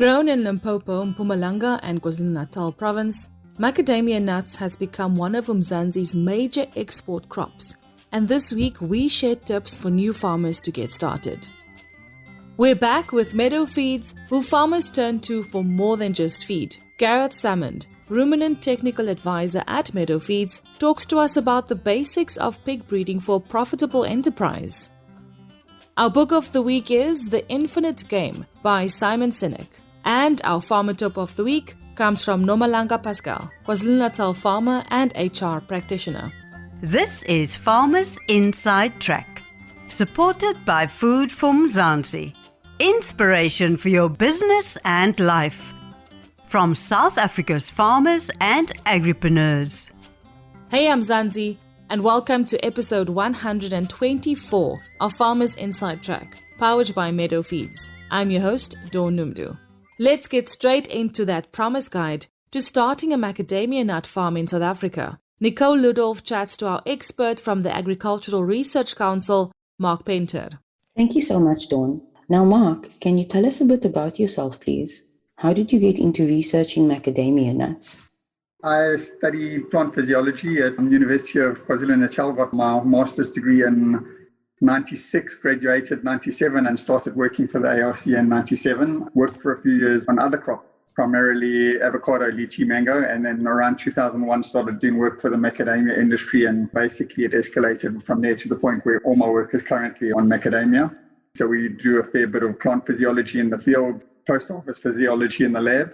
Grown in Limpopo, Mpumalanga and KwaZulu Natal province, macadamia nuts has become one of Mzansi's major export crops, and this week we share tips for new farmers to get started. We're back with Meadow Feeds, who farmers turn to for more than just feed. Gareth Salmond, ruminant technical advisor at Meadow Feeds, talks to us about the basics of pig breeding for profitable enterprise. Our book of the week is The Infinite Game by Simon Sinek. And our farmer tip of the week comes from Nomalanga Pascal, KwaZulu Natal farmer and HR practitioner. This is Farmers Inside Track, supported by Food for Mzansi. Inspiration for your business and life. From South Africa's farmers and agripreneurs. Hey, I'm Mzansi, and welcome to episode 124 of Farmers Inside Track, powered by Meadow Feeds. I'm your host, Dawn Numdu. Let's get straight into that promise guide to starting a macadamia nut farm in South Africa. Nicole Ludolf chats to our expert from the Agricultural Research Council, Mark Painter. Thank you so much, Dawn. Now, Mark, can you tell us a bit about yourself, please? How did you get into researching macadamia nuts? I studied plant physiology at the University of KwaZulu Natal, got my master's degree in 96, graduated 97 and started working for the ARC in 97. Worked for a few years on other crops, primarily avocado, lychee, mango, and then around 2001 started doing work for the macadamia industry, and basically it escalated from there to the point where all my work is currently on macadamia. So we do a fair bit of plant physiology in the field, post-office physiology in the lab.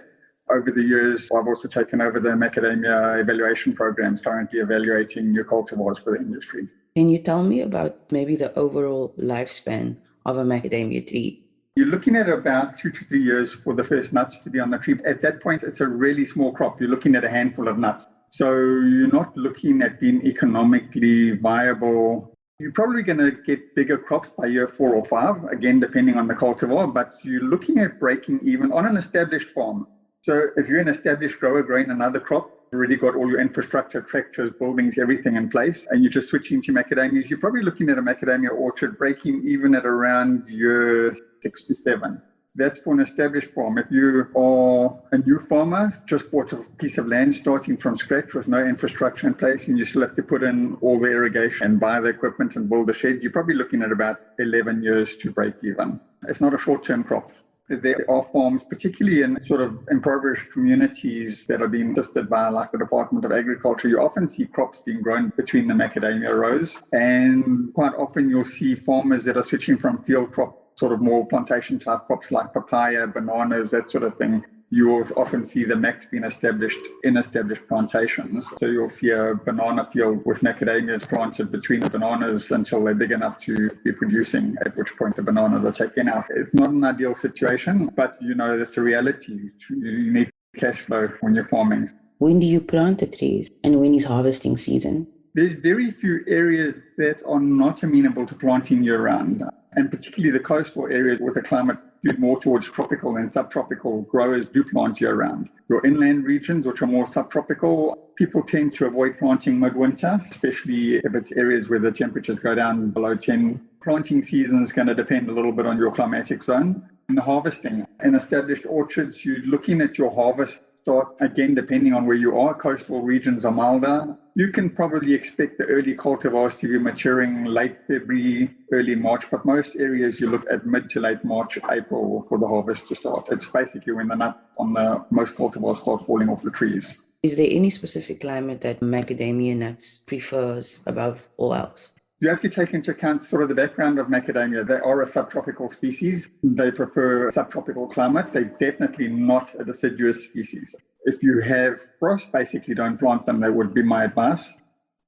Over the years, I've also taken over the macadamia evaluation programs, currently evaluating new cultivars for the industry. Can you tell me about maybe the overall lifespan of a macadamia tree? You're looking at about 2 to 3 years for the first nuts to be on the tree. At that point, it's a really small crop. You're looking at a handful of nuts. So you're not looking at being economically viable. You're probably going to get bigger crops by year 4 or 5, again, depending on the cultivar, but you're looking at breaking even on an established farm. So if you're an established grower growing another crop, you've already got all your infrastructure, tractors, buildings, everything in place, and you're just switching to macadamias, you're probably looking at a macadamia orchard breaking even at around year 6 to 7. That's for an established farm. If you are a new farmer, just bought a piece of land starting from scratch with no infrastructure in place, and you still have to put in all the irrigation and buy the equipment and build the sheds, you're probably looking at about 11 years to break even. It's not a short-term crop. There are farms, particularly in sort of impoverished communities that are being assisted by like the Department of Agriculture. You often see crops being grown between the macadamia rows, and quite often you'll see farmers that are switching from field crop, sort of more plantation type crops like papaya, bananas, that sort of thing. You will often see the macs being established in established plantations. So you'll see a banana field with macadamias planted between the bananas until they're big enough to be producing, at which point the bananas are taken out. It's not an ideal situation, but that's a reality. You need cash flow when you're farming. When do you plant the trees and when is harvesting season? There's very few areas that are not amenable to planting year-round, and particularly the coastal areas with the climate skewed more towards tropical and subtropical growers do plant year-round. Your inland regions, which are more subtropical, people tend to avoid planting midwinter, especially if it's areas where the temperatures go down below 10. Planting season is going to depend a little bit on your climatic zone. And the harvesting. In established orchards, you're looking at your harvest start, again, depending on where you are. Coastal regions are milder. You can probably expect the early cultivars to be maturing late February, early March, but most areas you look at mid to late March, April for the harvest to start. It's basically when the nuts on the most cultivars start falling off the trees. Is there any specific climate that macadamia nuts prefers above all else? You have to take into account sort of the background of macadamia. They are a subtropical species. They prefer a subtropical climate. They're definitely not a deciduous species. If you have frost, basically don't plant them. That would be my advice.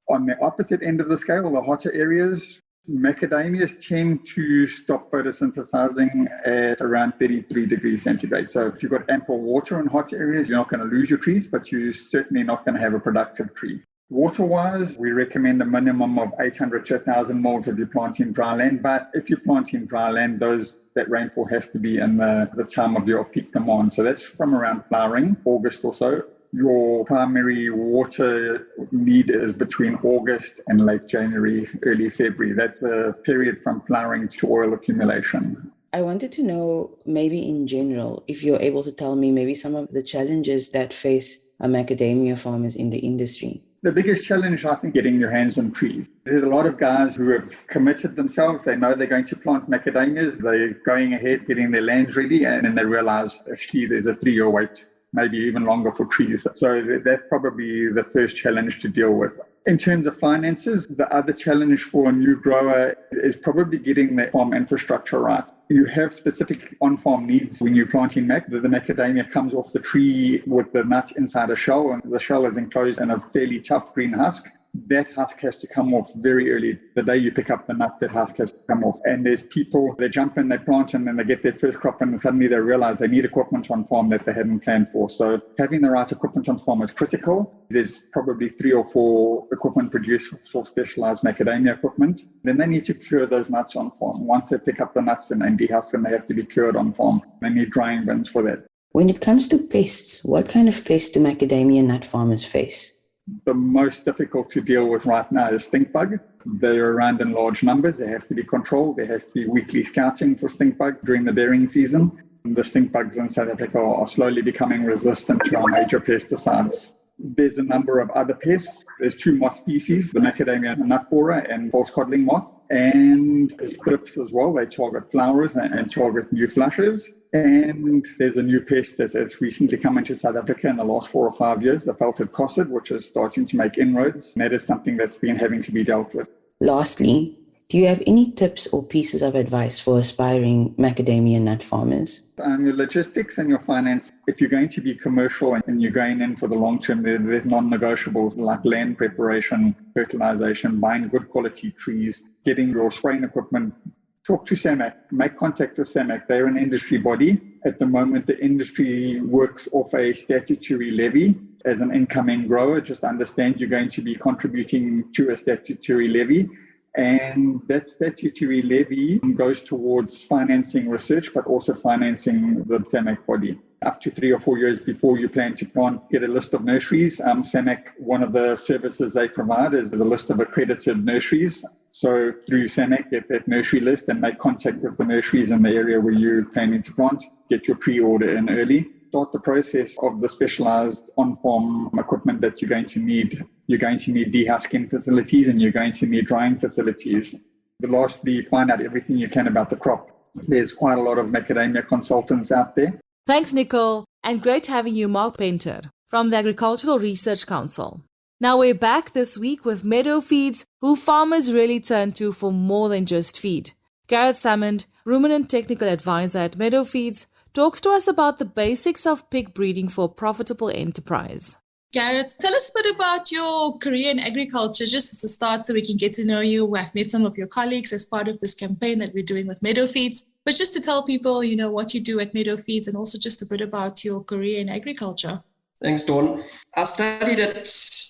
On the opposite end of the scale, the hotter areas, macadamias tend to stop photosynthesizing at around 33 degrees centigrade. So if you've got ample water in hot areas, you're not going to lose your trees, but you're certainly not going to have a productive tree. Water-wise, we recommend a minimum of 800 to 1,000 mils if you plant in dry land. But if you plant in dry land, that rainfall has to be in the time of your peak demand. So that's from around flowering, August or so. Your primary water need is between August and late January, early February. That's the period from flowering to oil accumulation. I wanted to know, maybe in general, if you're able to tell me maybe some of the challenges that face macadamia farmers in the industry. The biggest challenge, I think, getting your hands on trees. There's a lot of guys who have committed themselves. They know they're going to plant macadamias. They're going ahead, getting their lands ready, and then they realize actually there's a 3-year wait, maybe even longer for trees. So that's probably the first challenge to deal with. In terms of finances, the other challenge for a new grower is probably getting the farm infrastructure right. You have specific on-farm needs when you're planting mac. The macadamia comes off the tree with the nut inside a shell, and the shell is enclosed in a fairly tough green husk. That husk has to come off very early. The day you pick up the nuts, that husk has to come off. And there's people, they jump in, they plant, and then they get their first crop, and suddenly they realize they need equipment on farm that they hadn't planned for. So having the right equipment on farm is critical. There's probably 3 or 4 equipment producers for specialized macadamia equipment. Then they need to cure those nuts on farm. Once they pick up the nuts and dehusk them, they have to be cured on farm. They need drying bins for that. When it comes to pests, what kind of pests do macadamia nut farmers face? The most difficult to deal with right now is stink bug. They're around in large numbers. They have to be controlled. There has to be weekly scouting for stink bug during the bearing season. The stink bugs in South Africa are slowly becoming resistant to our major pesticides. There's a number of other pests. There's 2 moth species, the macadamia nut borer and false codling moth, and thrips as well. They target flowers and target new flushes. And there's a new pest that's recently come into South Africa in the last 4 or 5 years, the felted cossid, which is starting to make inroads. And that is something that's been having to be dealt with. Lastly, do you have any tips or pieces of advice for aspiring macadamia nut farmers? Your logistics and your finance, if you're going to be commercial and you're going in for the long term, there's non-negotiables like land preparation, fertilization, buying good quality trees, getting your spraying equipment. Talk to SAMAC, make contact with SAMAC. They're an industry body. At the moment, the industry works off a statutory levy. As an incoming grower, just understand you're going to be contributing to a statutory levy. And that statutory levy goes towards financing research, but also financing the SAMAC body. Up to 3 or 4 years before you plan to plant, get a list of nurseries. SAMAC, one of the services they provide is a list of accredited nurseries. So through SAMAC, get that nursery list and make contact with the nurseries in the area where you're planning to plant. Get your pre-order in early. Start the process of the specialized on-farm equipment that you're going to need. You're going to need dehusking facilities and you're going to need drying facilities. Lastly, find out everything you can about the crop. There's quite a lot of macadamia consultants out there. Thanks, Nicole, and great having you, Mark Painter, from the Agricultural Research Council. Now we're back this week with Meadow Feeds, who farmers really turn to for more than just feed. Gareth Salmond, Ruminant Technical Advisor at Meadow Feeds, talks to us about the basics of pig breeding for profitable enterprise. Gareth, tell us a bit about your career in agriculture, just as a start so we can get to know you. I've met some of your colleagues as part of this campaign that we're doing with Meadow Feeds. But just to tell people, what you do at Meadow Feeds and also just a bit about your career in agriculture. Thanks, Dawn. I studied at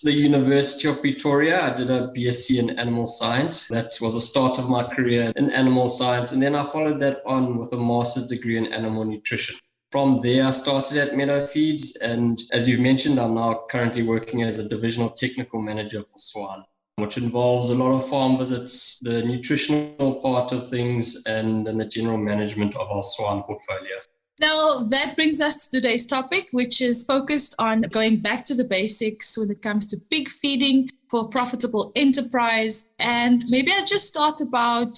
the University of Pretoria. I did a BSc in animal science. That was the start of my career in animal science. And then I followed that on with a master's degree in animal nutrition. From there, I started at Meadow Feeds. And as you've mentioned, I'm now currently working as a divisional technical manager for swine, which involves a lot of farm visits, the nutritional part of things, and the general management of our swine portfolio. Now, that brings us to today's topic, which is focused on going back to the basics when it comes to pig feeding for profitable enterprise. And maybe I'll just start about,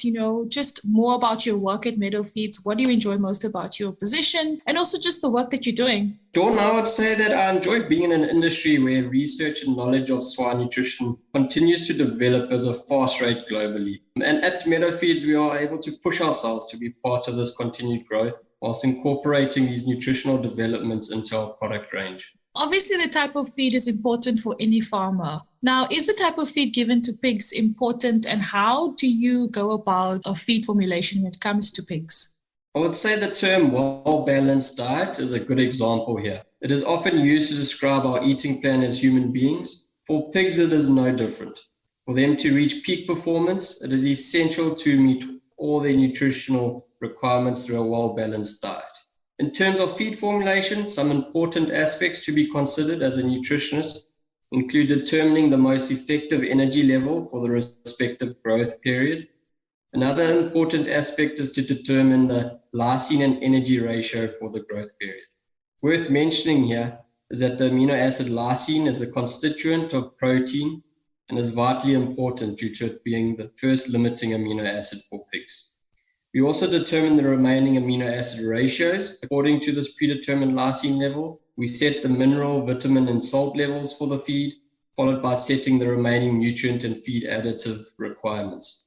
just more about your work at Meadow Feeds. What do you enjoy most about your position and also just the work that you're doing? Dawn, I would say that I enjoy being in an industry where research and knowledge of swine nutrition continues to develop as a fast rate globally. And at Meadow Feeds, we are able to push ourselves to be part of this continued growth, whilst incorporating these nutritional developments into our product range. Obviously, the type of feed is important for any farmer. Now, is the type of feed given to pigs important, and how do you go about a feed formulation when it comes to pigs? I would say the term well-balanced diet is a good example here. It is often used to describe our eating plan as human beings. For pigs, it is no different. For them to reach peak performance, it is essential to meet all their nutritional requirements through a well-balanced diet. In terms of feed formulation, some important aspects to be considered as a nutritionist include determining the most effective energy level for the respective growth period, Another important aspect is to determine the lysine and energy ratio for the growth period. Worth mentioning here is that the amino acid lysine is a constituent of protein and is vitally important due to it being the first limiting amino acid for pigs. We also determine the remaining amino acid ratios. According to this predetermined lysine level, we set the mineral, vitamin, and salt levels for the feed, followed by setting the remaining nutrient and feed additive requirements.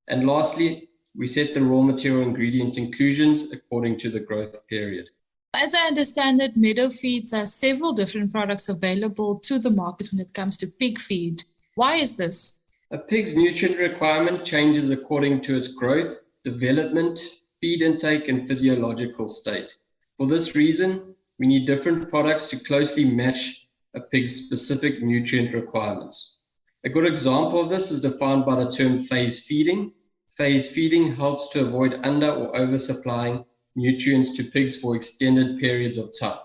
And lastly, we set the raw material ingredient inclusions according to the growth period. As I understand it, Meadow Feeds has several different products available to the market when it comes to pig feed. Why is this? A pig's nutrient requirement changes according to its growth, development, feed intake, and physiological state. For this reason, we need different products to closely match a pig's specific nutrient requirements. A good example of this is defined by the term phase feeding. Phase feeding helps to avoid under or oversupplying nutrients to pigs for extended periods of time,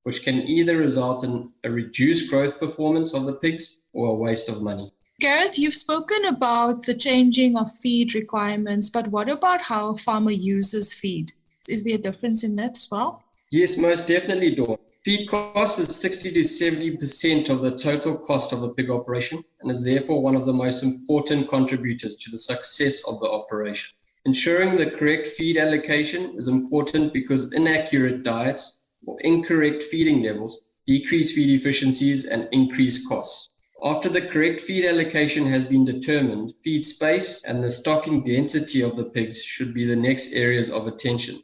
which can either result in a reduced growth performance of the pigs or a waste of money. Gareth, you've spoken about the changing of feed requirements, but what about how a farmer uses feed? Is there a difference in that as well? Yes, most definitely, Dawn. Feed cost is 60 to 70% of the total cost of a pig operation and is therefore one of the most important contributors to the success of the operation. Ensuring the correct feed allocation is important because inaccurate diets or incorrect feeding levels decrease feed efficiencies and increase costs. After the correct feed allocation has been determined, feed space and the stocking density of the pigs should be the next areas of attention.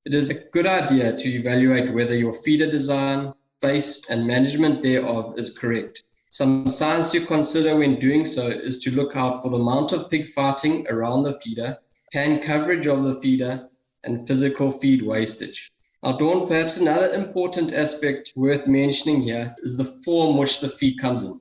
It is a good idea to evaluate whether your feeder design, space, and management thereof is correct. Some signs to consider when doing so is to look out for the amount of pig farting around the feeder, hand coverage of the feeder, and physical feed wastage. Now, Dawn, perhaps another important aspect worth mentioning here is the form which the feed comes in.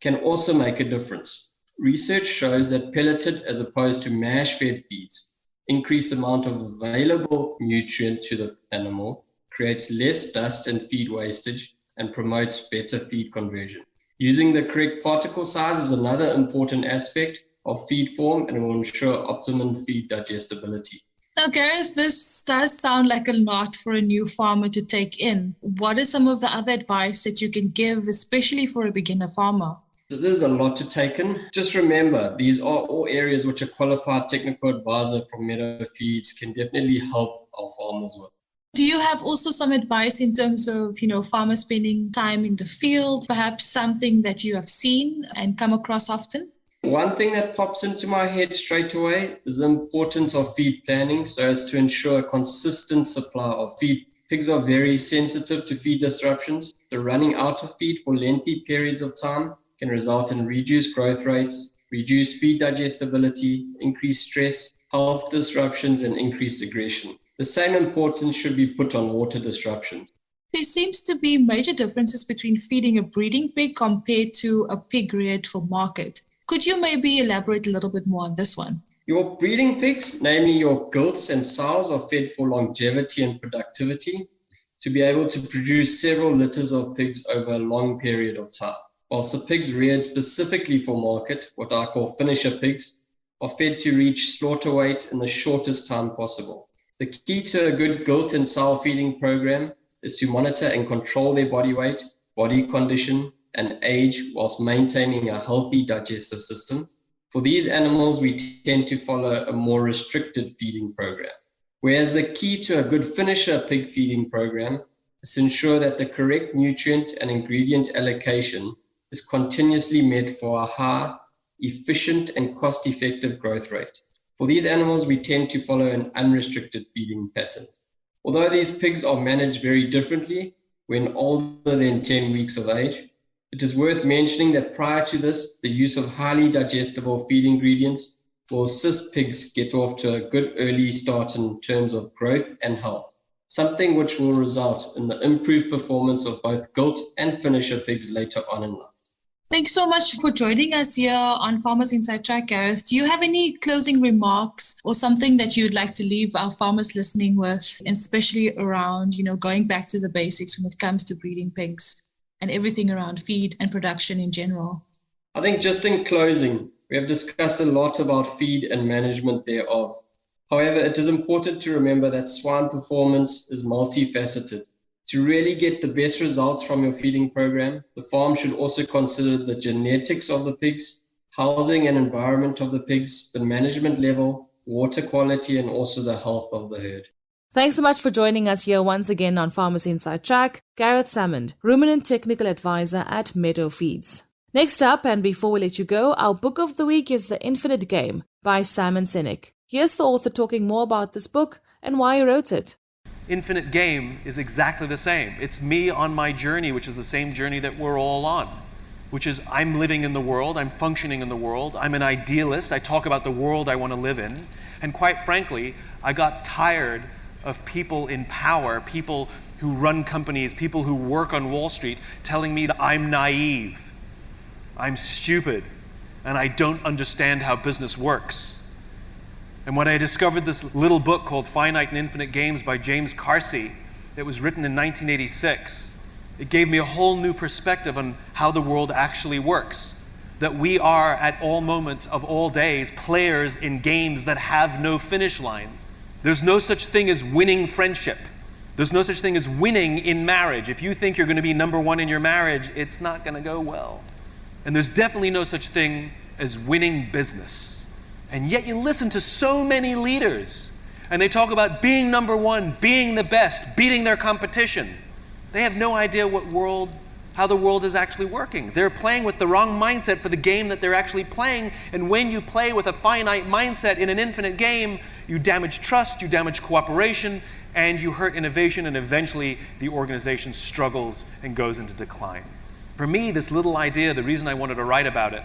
Can also make a difference. Research shows that pelleted as opposed to mash-fed feeds increase amount of available nutrient to the animal, creates less dust and feed wastage, and promotes better feed conversion. Using the correct particle size is another important aspect of feed form and will ensure optimum feed digestibility. Now, Gareth, this does sound like a lot for a new farmer to take in. What is some of the other advice that you can give, especially for a beginner farmer? It is a lot to take in. Just remember, these are all areas which a qualified technical advisor from Meadow Feeds can definitely help our farmers with. Do you have also some advice in terms of, farmers spending time in the field, perhaps something that you have seen and come across often? One thing that pops into my head straight away is the importance of feed planning so as to ensure a consistent supply of feed. Pigs are very sensitive to feed disruptions, so running out of feed for lengthy periods of time can result in reduced growth rates, reduced feed digestibility, increased stress, health disruptions, and increased aggression. The same importance should be put on water disruptions. There seems to be major differences between feeding a breeding pig compared to a pig reared for market. Could you maybe elaborate a little bit more on this one? Your breeding pigs, namely your gilts and sows, are fed for longevity and productivity to be able to produce several litters of pigs over a long period of time. Whilst the pigs reared specifically for market, what I call finisher pigs, are fed to reach slaughter weight in the shortest time possible. The key to a good gilt and sow feeding program is to monitor and control their body weight, body condition, and age whilst maintaining a healthy digestive system. For these animals, we tend to follow a more restricted feeding program. Whereas the key to a good finisher pig feeding program is to ensure that the correct nutrient and ingredient allocation is continuously met for a high, efficient, and cost-effective growth rate. For these animals, we tend to follow an unrestricted feeding pattern. Although these pigs are managed very differently when older than 10 weeks of age, it is worth mentioning that prior to this, the use of highly digestible feed ingredients will assist pigs get off to a good early start in terms of growth and health, something which will result in the improved performance of both gilt and finisher pigs later on in life. Thanks so much for joining us here on Farmers Inside Track, Gareth. Do you have any closing remarks or something that you'd like to leave our farmers listening with, especially around, going back to the basics when it comes to breeding pigs and everything around feed and production in general? I think just in closing, We have discussed a lot about feed and management thereof. However, it is important to remember that swine performance is multifaceted. To really get the best results from your feeding program, the farm should also consider the genetics of the pigs, housing and environment of the pigs, the management level, water quality, and also the health of the herd. Thanks so much for joining us here once again on Farmers Inside Track, Gareth Salmond, Ruminant Technical Advisor at Meadow Feeds. Next up, and before we let you go, our book of the week is The Infinite Game by Simon Sinek. Here's the author talking more about this book and why he wrote it. Infinite Game is exactly the same. It's me on my journey, which is the same journey that we're all on, which is I'm living in the world, I'm functioning in the world, I'm an idealist, I talk about the world I want to live in, and quite frankly, I got tired of people in power, people who run companies, people who work on Wall Street, telling me that I'm naive, I'm stupid, and I don't understand how business works. And when I discovered this little book called Finite and Infinite Games by James Carsey that was written in 1986, it gave me a whole new perspective on how the world actually works. That we are, at all moments of all days, players in games that have no finish lines. There's no such thing as winning friendship. There's no such thing as winning in marriage. If you think you're going to be number one in your marriage, it's not going to go well. And there's definitely no such thing as winning business. And yet you listen to so many leaders, and they talk about being number one, being the best, beating their competition. They have no idea how the world is actually working. They're playing with the wrong mindset for the game that they're actually playing. And when you play with a finite mindset in an infinite game, you damage trust, you damage cooperation, and you hurt innovation, and eventually the organization struggles and goes into decline. For me, this little idea, the reason I wanted to write about it,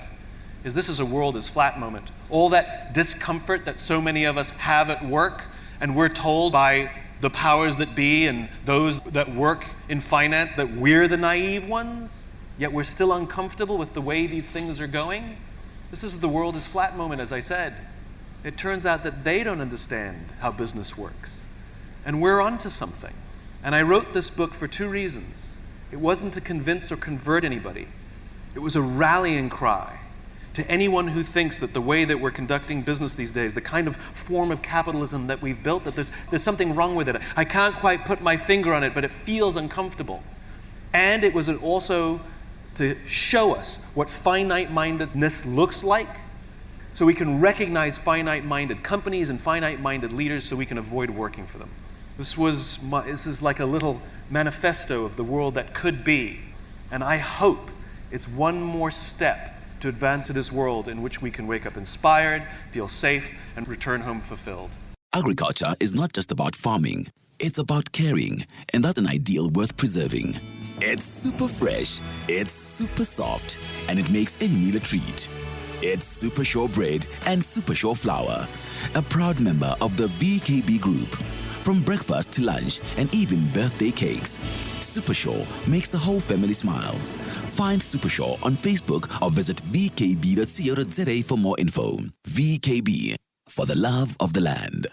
is this is a world is flat moment. All that discomfort that so many of us have at work, and we're told by the powers that be and those that work in finance that we're the naive ones, yet we're still uncomfortable with the way these things are going. This is the world is flat moment, as I said. It turns out that they don't understand how business works. And we're onto something. And I wrote this book for two reasons. It wasn't to convince or convert anybody. It was a rallying cry to anyone who thinks that the way that we're conducting business these days, the kind of form of capitalism that we've built, that there's something wrong with it. I can't quite put my finger on it, but it feels uncomfortable. And it was also to show us what finite-mindedness looks like, so we can recognize finite-minded companies and finite-minded leaders so we can avoid working for them. This is like a little manifesto of the world that could be, and I hope it's one more step to advance to this world in which we can wake up inspired, feel safe, and return home fulfilled. Agriculture is not just about farming, it's about caring, and that's an ideal worth preserving. It's super fresh, it's super soft, and it makes a meal a treat. It's Super Sure Bread and Super Sure Flour, a proud member of the VKB Group. From breakfast to lunch and even birthday cakes, Super Sure makes the whole family smile. Find Super Sure on Facebook or visit vkb.co.za for more info. VKB, for the love of the land.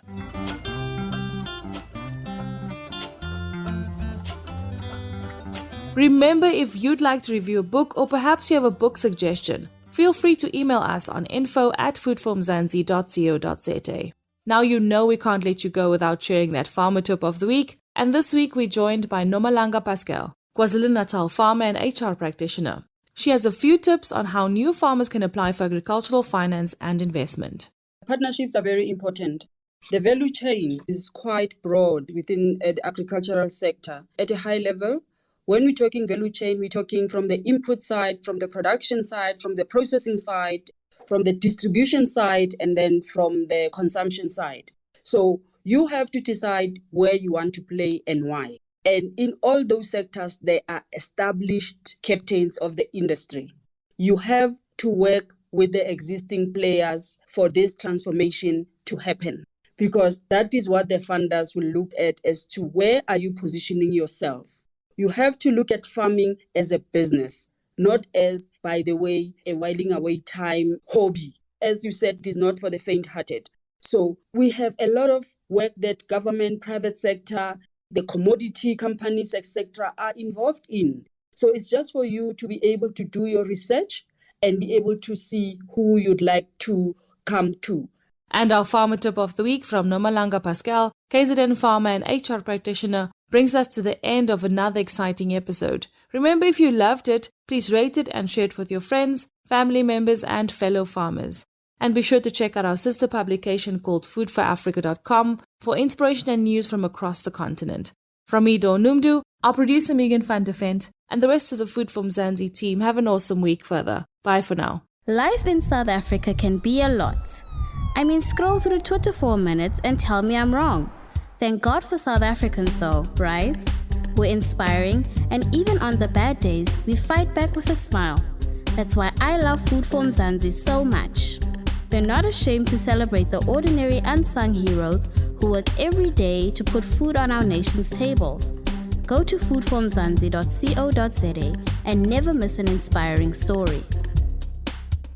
Remember, if you'd like to review a book or perhaps you have a book suggestion, feel free to email us on info@foodformzansi.co.za. Now you know we can't let you go without sharing that farmer tip of the week, and this week we're joined by Nomalanga Pascal, KwaZulu Natal farmer and HR practitioner. She has a few tips on how new farmers can apply for agricultural finance and investment. Partnerships are very important. The value chain is quite broad within the agricultural sector. At a high level, when we're talking value chain, we're talking from the input side, from the production side, from the processing side, from the distribution side, and then from the consumption side. So you have to decide where you want to play and why. And in all those sectors, there are established captains of the industry. You have to work with the existing players for this transformation to happen, because that is what the funders will look at as to where are you positioning yourself. You have to look at farming as a business, not as, by the way, a whiling away time hobby. As you said, it is not for the faint-hearted. So we have a lot of work that government, private sector, the commodity companies, etc., are involved in. So it's just for you to be able to do your research and be able to see who you'd like to come to. And our farmer tip of the week from Nomalanga Pascal, KZN farmer and HR practitioner, brings us to the end of another exciting episode. Remember, if you loved it, please rate it and share it with your friends, family members, and fellow farmers. And be sure to check out our sister publication called foodforafrica.com for inspiration and news from across the continent. From me, Dawn Numdu, our producer Megan van der Vent, and the rest of the Food for Mzansi team, have an awesome week further. Bye for now. Life in South Africa can be a lot. I mean, scroll through Twitter for a minute and tell me I'm wrong. Thank God for South Africans though, right? We're inspiring, and even on the bad days, we fight back with a smile. That's why I love Food for Mzansi so much. They're not ashamed to celebrate the ordinary unsung heroes who work every day to put food on our nation's tables. Go to foodformzansi.co.za and never miss an inspiring story.